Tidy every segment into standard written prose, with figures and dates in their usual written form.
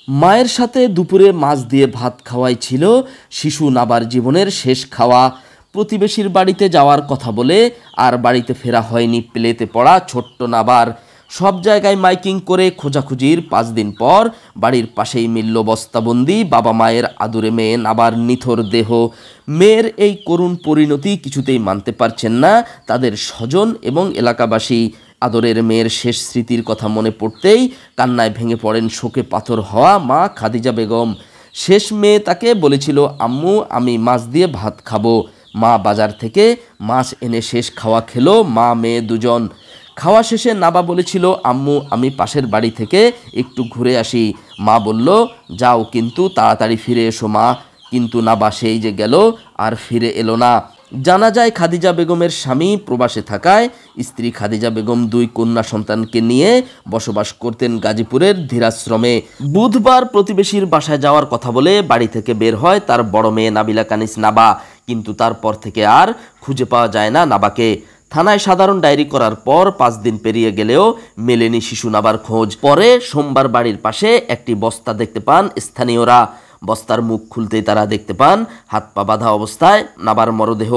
মায়ের সাথে দুপুরে মাছ দিয়ে ভাত খাওয়াই ছিল শিশু নাবার জীবনের শেষ খাওয়া। প্রতিবেশীর বাড়িতে যাওয়ার কথা বলে আর বাড়িতে ফেরা হয়নি প্লেতে পড়া ছোট্ট নাবার। সব জায়গায় মাইকিং করে খোঁজাখুঁজির 5 দিন পর বাড়ির পাশেই মিলল বস্তাবন্দি বাবা মায়ের আদুরে মেয়ে নাবার নিথর দেহ। মেয়ের এই করুণ পরিণতি কিছুতেই মানতে পারছেন না তাদের স্বজন এবং এলাকাবাসী। আদরের মেয়ের শেষ স্মৃতির কথা মনে পড়তেই কান্নায় ভেঙে পড়েন শোকে পাথর হওয়া মা খাদিজা বেগম। শেষ মেয়ে তাকে বলেছিল, আম্মু আমি মাছ দিয়ে ভাত খাবো। মা বাজার থেকে মাছ এনে শেষ খাওয়া খেলো মা মেয়ে দুজন। খাওয়া শেষে নাবা বলেছিল, আম্মু আমি পাশের বাড়ি থেকে একটু ঘুরে আসি। মা বলল, যাও কিন্তু তাড়াতাড়ি ফিরে এসো মা। কিন্তু নাবা সেই যে গেল আর ফিরে এলো না। জানা যায় খাদিজা বেগমের স্বামী প্রবাসে থাকায় স্ত্রী খাদিজা বেগম 2 কন্যা সন্তানকে নিয়ে বসবাস করতেন গাজীপুরের ধীরাশ্রমে। বুধবার প্রতিবেশীর বাসায় যাওয়ার কথা বলে বাড়ি থেকে বের হয় তার বড় মেয়ে নাবিলা কানিস নাবা, কিন্তু তারপর থেকে আর খুঁজে পাওয়া যায় না নাবাকে। থানায় সাধারণ ডায়েরি করার পর 5 দিন পেরিয়ে গেলেও মেলেনি শিশু নাবার খোঁজ। পরে সোমবার বাড়ির পাশে একটি বস্তা দেখতে পান স্থানীয়রা। বস্তার মুখ খুলতেই তারা দেখতে পান হাত পা বাঁধা অবস্থায় নাবার মরদেহ।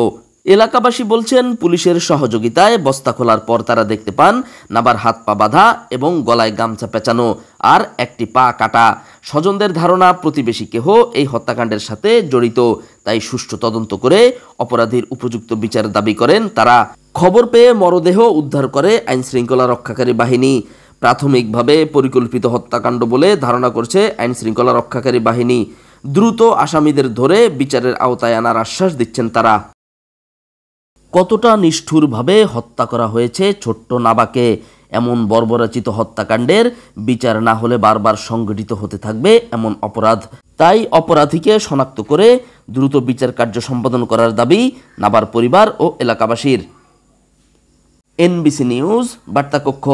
এলাকাবাসী বলছেন, পুলিশের সহযোগিতায় বস্তা খোলার পর তারা দেখতে পান নাবার হাত পা বাঁধা এবং গলায় গামছা পেঁচানো আর একটি পা কাটা। স্বজনদের ধারণা প্রতিবেশী কেহ এই হত্যাকাণ্ডের সাথে জড়িত, তাই সুষ্ঠু তদন্ত করে অপরাধীর উপযুক্ত বিচার দাবি করেন তারা। খবর পেয়ে মরদেহ উদ্ধার করে আইনশৃঙ্খলা রক্ষাকারী বাহিনী। প্রাথমিকভাবে পরিকল্পিত হত্যাকাণ্ড বলে ধারণা করছে আইনশৃঙ্খলা রক্ষাকারী বাহিনী। দ্রুত আসামিদের ধরে বিচারের আওতায় আনার আশ্বাস দিচ্ছেন তারা। কতটা নিষ্ঠুরভাবে হত্যা করা হয়েছে ছোট্ট নাবাকে। এমন বর্বরচিত হত্যাকাণ্ডের বিচার না হলে বারবার সংঘটিত হতে থাকবে এমন অপরাধ। তাই অপরাধীকে শনাক্ত করে দ্রুত বিচার কার্য সম্পাদন করার দাবি নাবার পরিবার ও এলাকাবাসীর। NBC নিউজ বার্তা কক্ষ।